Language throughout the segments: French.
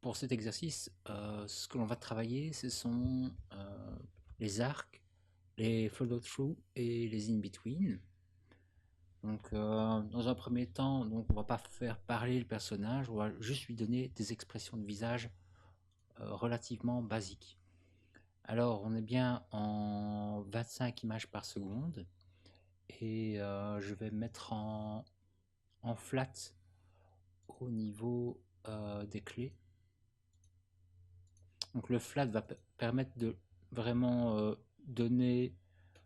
pour cet exercice, ce que l'on va travailler, ce sont les arcs, les follow-through et les in-between. Donc, dans un premier temps, donc, on va pas faire parler le personnage, on va juste lui donner des expressions de visage relativement basiques. Alors, on est bien en 25 images par seconde et je vais mettre en flat au niveau des clés. Donc, le flat va permettre de vraiment donner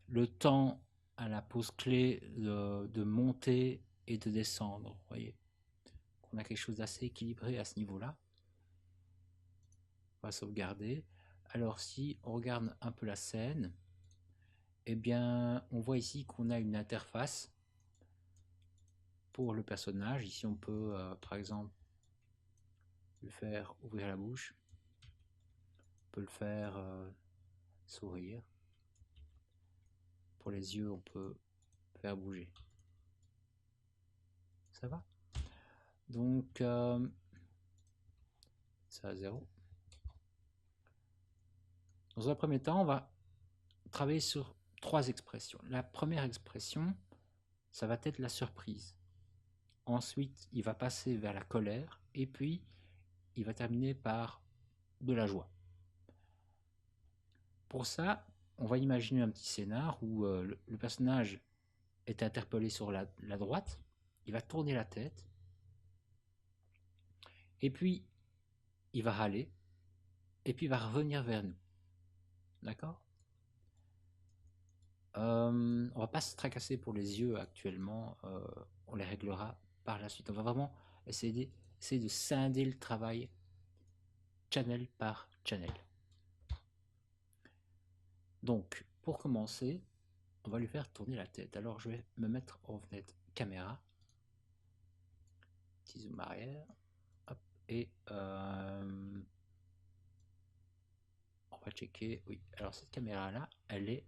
le temps à la pose clé de monter et de descendre. Vous voyez, on a quelque chose d'assez équilibré à ce niveau-là. On va sauvegarder. Alors, si on regarde un peu la scène, eh bien, on voit ici qu'on a une interface pour le personnage. Ici, on peut, par exemple, le faire ouvrir la bouche. On peut le faire sourire. Pour les yeux, on peut faire bouger. Ça va? Donc, c'est à 0. Dans un premier temps, on va travailler sur 3 expressions. La première expression, ça va être la surprise. Ensuite, il va passer vers la colère et puis il va terminer par de la joie. Pour ça, on va imaginer un petit scénar où le personnage est interpellé sur la droite, il va tourner la tête et puis il va râler et puis il va revenir vers nous. D'accord? On va pas se tracasser pour les yeux actuellement, on les réglera par la suite. On va vraiment essayer de scinder le travail channel par channel. Donc, pour commencer, on va lui faire tourner la tête. Alors, je vais me mettre en fenêtre caméra, petit zoom arrière, hop, et on va checker. Oui, alors cette caméra-là, elle est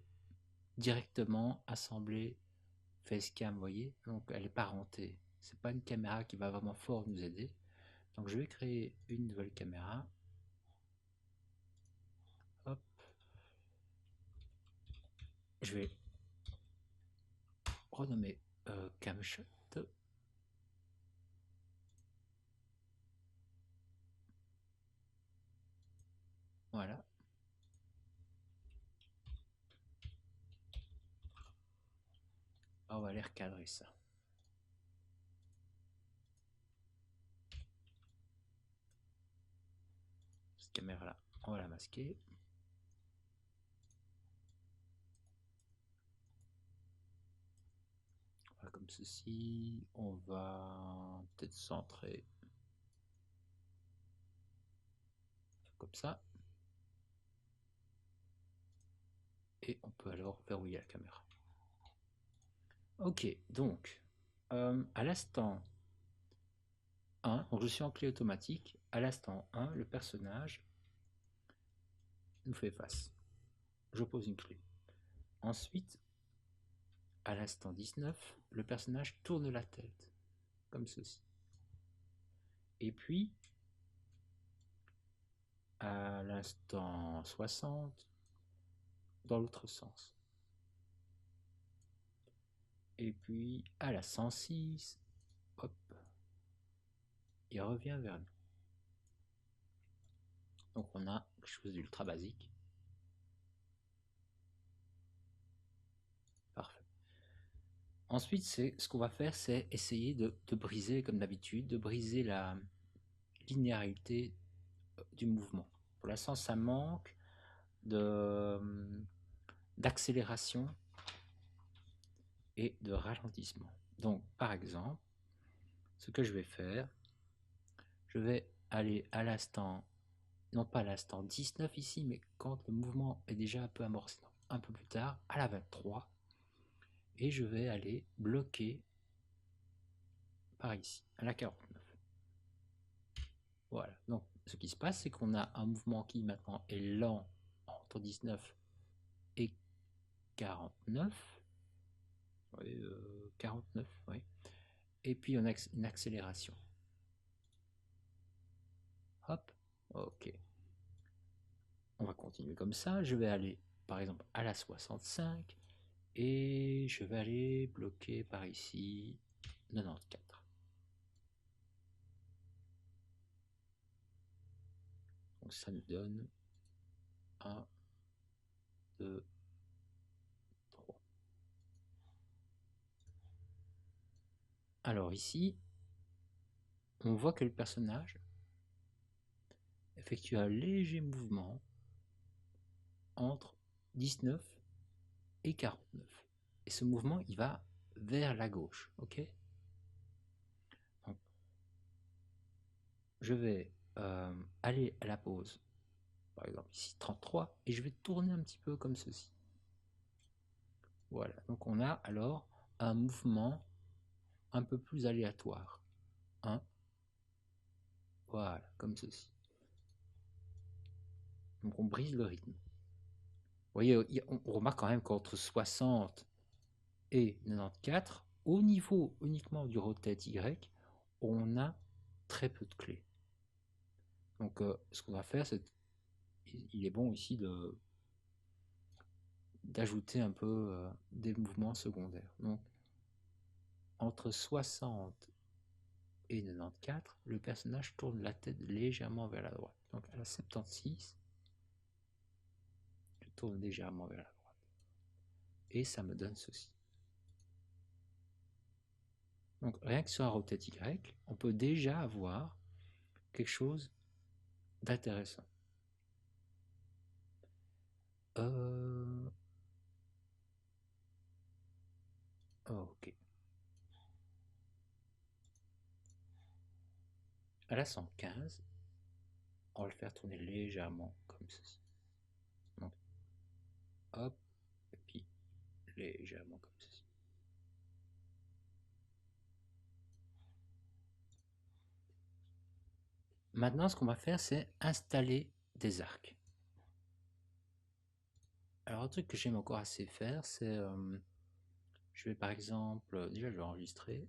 directement assemblée facecam, vous voyez, donc elle est parentée. C'est pas une caméra qui va vraiment fort nous aider. Donc je vais créer une nouvelle caméra. Hop. Je vais renommer camshot. Voilà. On va aller recadrer ça. Cette caméra-là, on va la masquer. Voilà, comme ceci. On va peut-être centrer comme ça. Et on peut alors verrouiller la caméra. Ok, donc, à l'instant 1, donc je suis en clé automatique, à l'instant 1, le personnage nous fait face. Je pose une clé. Ensuite, à l'instant 19, le personnage tourne la tête, comme ceci. Et puis, à l'instant 60, dans l'autre sens. Et puis, à la 106, hop, il revient vers nous. Donc on a quelque chose d'ultra basique. Parfait. Ensuite, ce qu'on va faire, c'est essayer de briser, comme d'habitude, de briser la linéarité du mouvement. Pour l'instant, ça manque d'accélération et de ralentissement. Donc, par exemple, ce que je vais faire, je vais aller à l'instant, non pas à l'instant 19 ici, mais quand le mouvement est déjà un peu amorcé, un peu plus tard, à la 23, et je vais aller bloquer par ici, à la 49. Voilà, donc ce qui se passe, c'est qu'on a un mouvement qui maintenant est lent entre 19 et 49. Oui, 49, oui. Et puis on a une accélération. Hop. Ok. On va continuer comme ça. Je vais aller, par exemple, à la 65 et je vais aller bloquer par ici 94. Donc ça nous donne 1, 2, 3. Alors ici, on voit que le personnage effectue un léger mouvement entre 19 et 49. Et ce mouvement, il va vers la gauche. Ok. Donc, je vais aller à la pause, par exemple ici 33, et je vais tourner un petit peu comme ceci. Voilà, donc on a alors un mouvement un peu plus aléatoire. Hein, voilà, comme ceci. Donc on brise le rythme. Vous voyez, on remarque quand même qu'entre 60 et 94, au niveau uniquement du rotate Y, on a très peu de clés. Donc ce qu'on va faire, c'est il est bon ici d'ajouter un peu des mouvements secondaires. Donc entre 60 et 94, le personnage tourne la tête légèrement vers la droite. Donc à la 76, je tourne légèrement vers la droite. Et ça me donne ceci. Donc rien que sur un rotate Y, on peut déjà avoir quelque chose d'intéressant. Ok. À la 115, on va le faire tourner légèrement comme ceci. Donc, hop, et puis légèrement comme ceci. Maintenant, ce qu'on va faire, c'est installer des arcs. Alors, un truc que j'aime encore assez faire, c'est... je vais par exemple... Déjà, je vais enregistrer.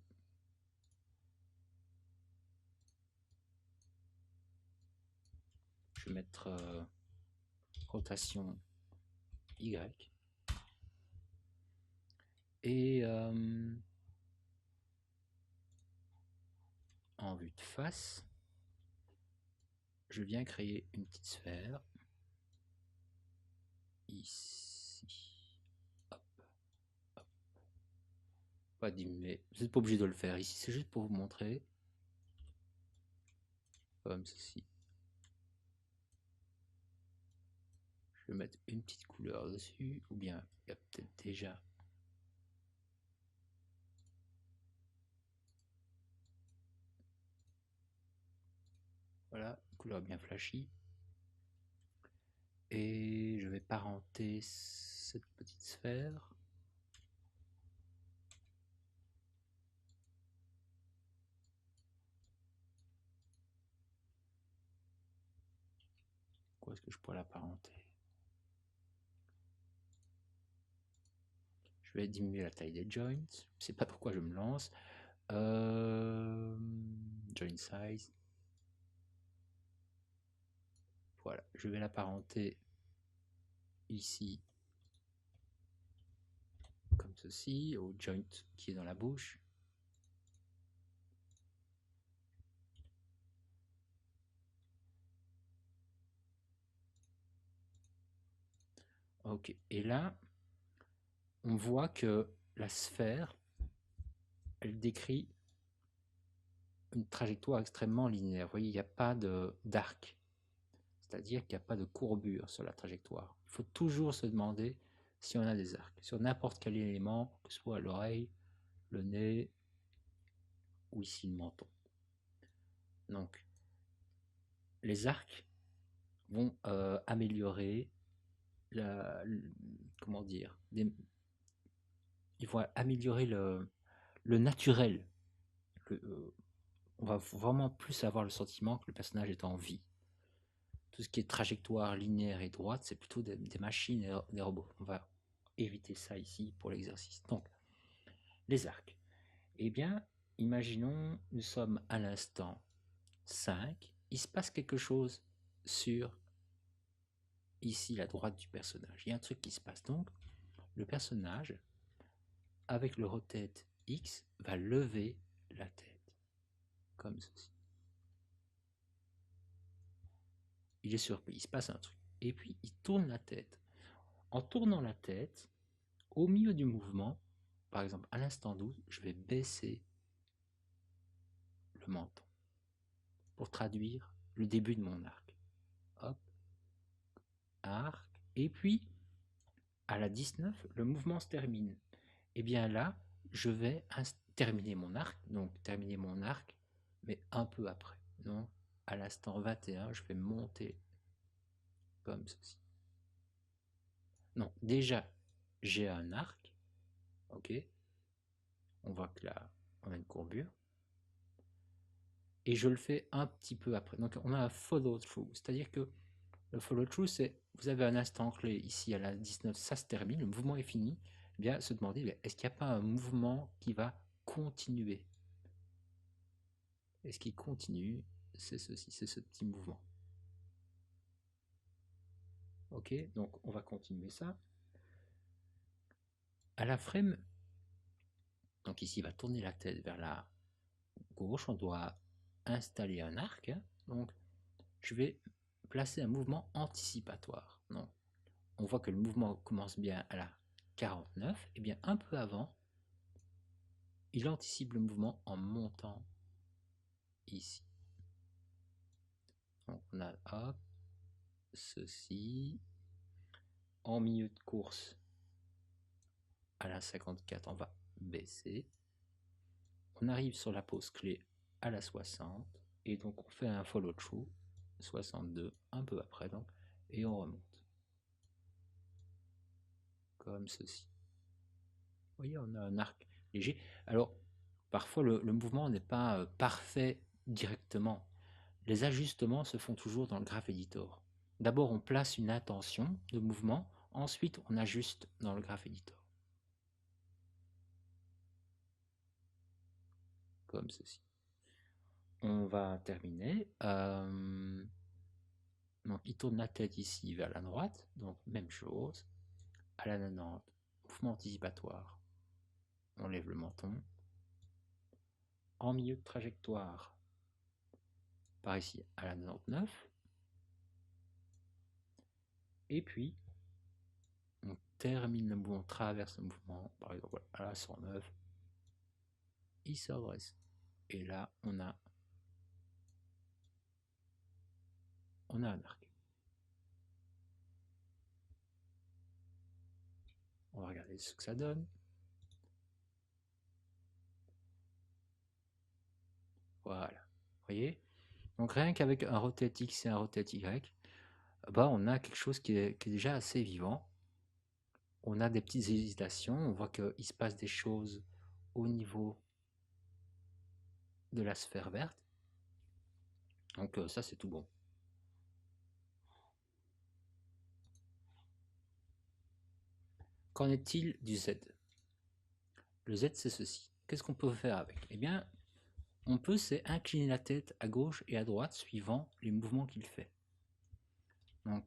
Je vais mettre rotation Y. Et en vue de face, je viens créer une petite sphère. Ici. Hop, hop. Pas diminuer. Vous n'êtes pas obligé de le faire ici, c'est juste pour vous montrer. Comme ceci. Je vais mettre une petite couleur dessus, ou bien il y a peut-être déjà... Voilà, couleur bien flashy. Et je vais parenter cette petite sphère. Où est-ce que je pourrais la parenter? Je vais diminuer la taille des joints. Je ne sais pas pourquoi je me lance. Joint size. Voilà, je vais l'apparenter ici comme ceci, au joint qui est dans la bouche. Ok, et là, on voit que la sphère, elle décrit une trajectoire extrêmement linéaire. Vous voyez, il n'y a pas d'arc, c'est-à-dire qu'il n'y a pas de courbure sur la trajectoire. Il faut toujours se demander si on a des arcs, sur n'importe quel élément, que ce soit l'oreille, le nez, ou ici le menton. Donc, les arcs vont améliorer comment dire, ils vont améliorer le naturel. On va vraiment plus avoir le sentiment que le personnage est en vie. Tout ce qui est trajectoire linéaire et droite, c'est plutôt des machines et des robots. On va éviter ça ici pour l'exercice. Donc, les arcs. Eh bien, imaginons, nous sommes à l'instant 5, il se passe quelque chose sur ici la droite du personnage. Il y a un truc qui se passe. Donc, le personnage, avec le rotate X, va lever la tête, comme ceci. Il est surpris, il se passe un truc. Et puis, il tourne la tête. En tournant la tête, au milieu du mouvement, par exemple, à l'instant 12, je vais baisser le menton pour traduire le début de mon arc. Hop, arc. Et puis, à la 19, le mouvement se termine. Et bien là, je vais terminer mon arc, mais un peu après. Donc, à l'instant 21, je vais monter comme ceci. Non, déjà, j'ai un arc, ok. On voit que là, on a une courbure. Et je le fais un petit peu après. Donc, on a un follow-through, c'est-à-dire que le follow-through, c'est, vous avez un instant clé ici à la 19, ça se termine, le mouvement est fini. Eh bien, se demander, est-ce qu'il n'y a pas un mouvement qui va continuer? Et ce qui continue, c'est ceci, c'est ce petit mouvement. Ok, donc on va continuer ça. À la frame, donc ici, il va tourner la tête vers la gauche, on doit installer un arc. Donc, je vais placer un mouvement anticipatoire. Donc, on voit que le mouvement commence bien à la 49, et bien un peu avant, il anticipe le mouvement en montant ici. Donc on a hop, ceci, en milieu de course, à la 54, on va baisser. On arrive sur la pause clé à la 60, et donc on fait un follow-through, 62, un peu après donc, et on remonte. Comme ceci. Vous voyez, on a un arc léger. Alors, parfois le mouvement n'est pas parfait directement. Les ajustements se font toujours dans le Graph Editor. D'abord, on place une intention de mouvement, ensuite on ajuste dans le Graph Editor. Comme ceci. On va terminer. Donc, il tourne la tête ici vers la droite, donc même chose. À la 90, mouvement anticipatoire. On lève le menton. En milieu de trajectoire, par ici à la 99. Et puis, on termine le mouvement, on traverse le mouvement, par exemple à la 109. Il se redresse. Et là, on a un arc. On va regarder ce que ça donne. Voilà. Vous voyez? Donc rien qu'avec un rotate X et un rotate Y, bah, on a quelque chose qui est déjà assez vivant. On a des petites hésitations. On voit qu'il se passe des choses au niveau de la sphère verte. Donc ça, c'est tout bon. Qu'en est-il du Z? Le Z, c'est ceci. Qu'est-ce qu'on peut faire avec? Eh bien, on peut incliner la tête à gauche et à droite suivant les mouvements qu'il fait. Donc,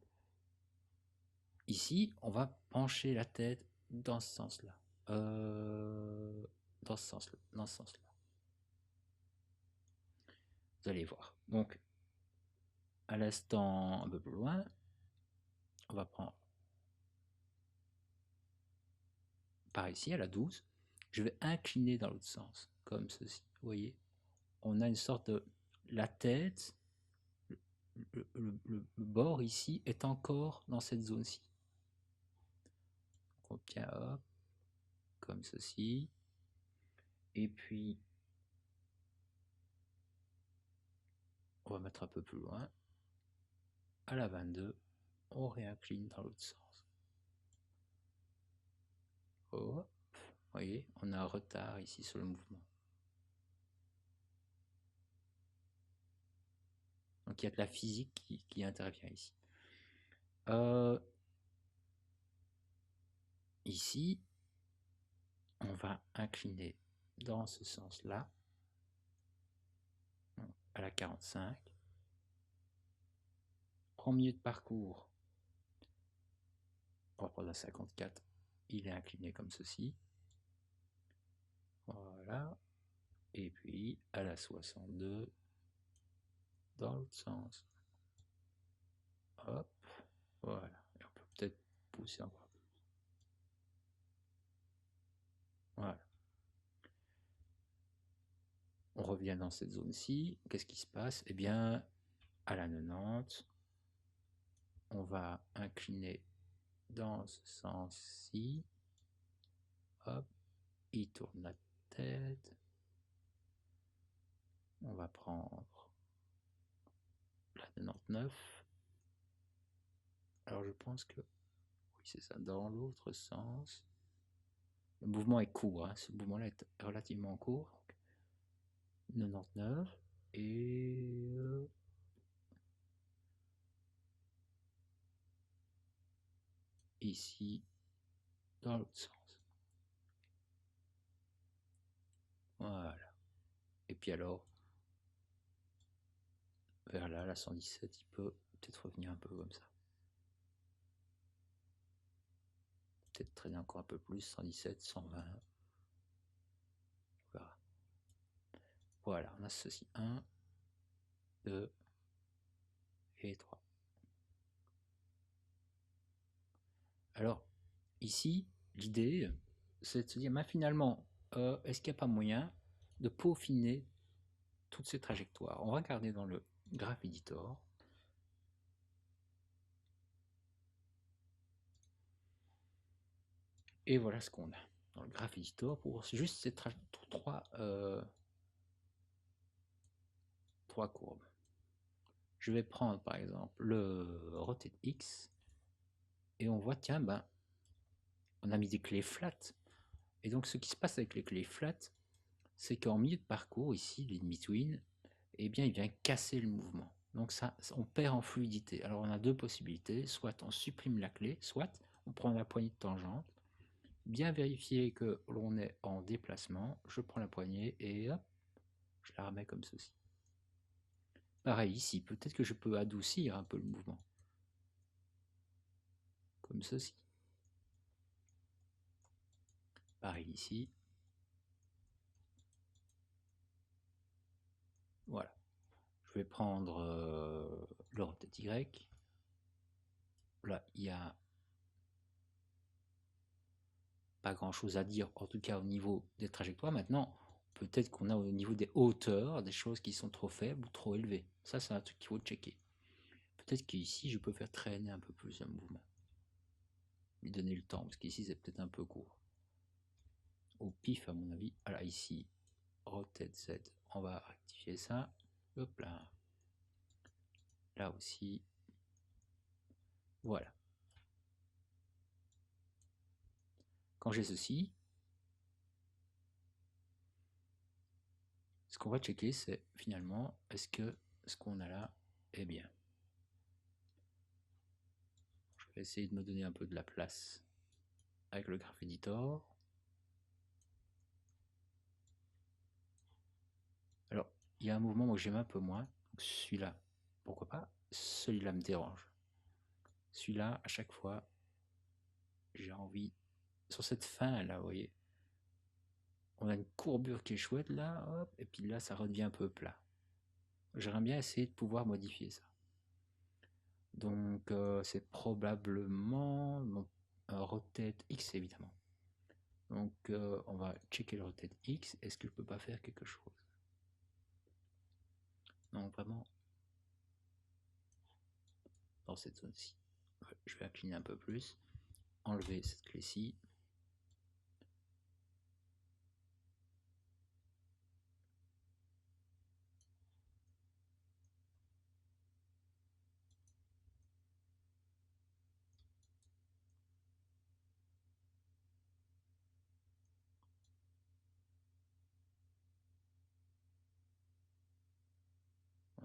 ici, on va pencher la tête dans ce sens-là. Dans ce sens-là. Dans ce sens-là. Vous allez voir. Donc, à l'instant un peu plus loin, on va prendre par ici, à la 12. Je vais incliner dans l'autre sens, comme ceci. Vous voyez? On a une sorte de... La tête, le bord ici est encore dans cette zone-ci. On obtient hop, comme ceci. Et puis, on va mettre un peu plus loin. À la 22, on réincline dans l'autre sens. Hop, vous voyez, on a un retard ici sur le mouvement. Donc il y a de la physique qui intervient ici. Ici, on va incliner dans ce sens-là, à la 45. En milieu de parcours, on va prendre la 54, il est incliné comme ceci. Voilà. Et puis à la 62, dans l'autre sens. Hop, voilà. Et on peut peut-être pousser encore. Voilà. On revient dans cette zone-ci. Qu'est-ce qui se passe? Eh bien, à la 90, on va incliner dans ce sens-ci. Hop, il tourne la tête. On va prendre la 99. Alors je pense que oui, c'est ça, dans l'autre sens. Le mouvement est court, hein. Ce mouvement-là est relativement court. 99 et ici dans l'autre sens. Voilà. Et puis alors, vers là, la 117, il peut peut-être revenir un peu comme ça. Peut-être traîner encore un peu plus, 117, 120. Voilà. Voilà, on a ceci. 1, 2 et 3. Alors, ici, l'idée, c'est de se dire, finalement, est-ce qu'il n'y a pas moyen de peaufiner toutes ces trajectoires? On va regarder dans le Graph Editor. Et voilà ce qu'on a dans le Graph Editor pour juste ces trois courbes. Je vais prendre par exemple le rotate X et on voit, tiens, on a mis des clés flat. Et donc ce qui se passe avec les clés flat, c'est qu'en milieu de parcours, ici, l'in-between, eh bien, il vient casser le mouvement. Donc ça, on perd en fluidité. Alors on a deux possibilités, soit on supprime la clé, soit on prend la poignée de tangente. Bien vérifier que l'on est en déplacement, je prends la poignée et hop, je la remets comme ceci. Pareil ici, peut-être que je peux adoucir un peu le mouvement. Comme ceci. Pareil ici. Voilà. Je vais prendre le rotate Y. Là, il n'y a pas grand chose à dire, en tout cas au niveau des trajectoires. Maintenant, peut-être qu'on a au niveau des hauteurs des choses qui sont trop faibles ou trop élevées. Ça, c'est un truc qu'il faut checker. Peut-être qu'ici, je peux faire traîner un peu plus un mouvement. Lui donner le temps, parce qu'ici, c'est peut-être un peu court. Au pif, à mon avis. Voilà, ici, rotate Z. On va rectifier ça. Hop là. Là aussi. Voilà. Quand j'ai ceci, ce qu'on va checker, c'est finalement, est-ce que ce qu'on a là est bien. Je vais essayer de me donner un peu de la place avec le Graph Editor. Alors, il y a un mouvement que j'aime un peu moins. Celui-là, pourquoi pas? Celui-là me dérange. Celui-là, à chaque fois, j'ai envie. Sur cette fin là, vous voyez, on a une courbure qui est chouette là, hop, et puis là, ça redevient un peu plat. J'aimerais bien essayer de pouvoir modifier ça. Donc, c'est probablement un rotate X évidemment. Donc, on va checker le rotate X. Est-ce que je peux pas faire quelque chose? Non, vraiment, dans cette zone-ci. Je vais incliner un peu plus. Enlever cette clé-ci.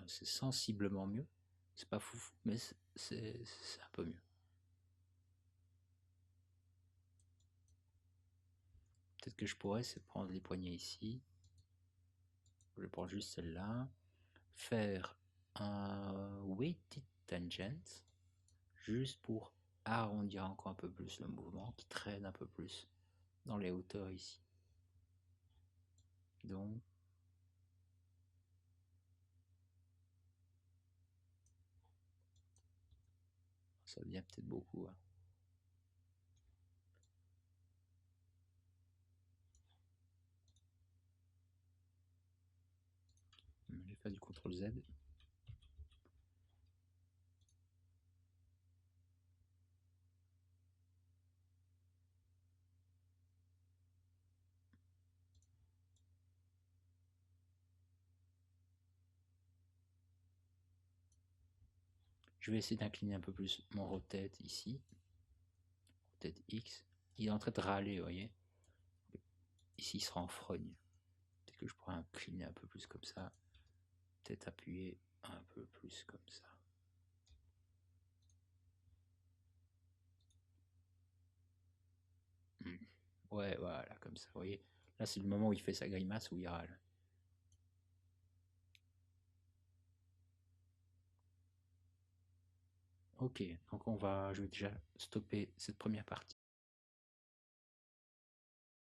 C'est sensiblement mieux. C'est pas fou, mais c'est un peu mieux. Peut-être que je pourrais, c'est prendre les poignées ici. Je prends juste celle-là. Faire un weighted Tangent, juste pour arrondir encore un peu plus le mouvement, qui traîne un peu plus dans les hauteurs ici. Donc, ça devient peut-être beaucoup. Hein. Je vais faire du CTRL Z. Je vais essayer d'incliner un peu plus mon rotate ici. Rotate X. Il est en train de râler, vous voyez. Ici, il sera en frogne. Peut-être que je pourrais incliner un peu plus comme ça. Peut-être appuyer un peu plus comme ça. Ouais, voilà, comme ça, vous voyez. Là, c'est le moment où il fait sa grimace, où il râle. Ok, donc je vais déjà stopper cette première partie.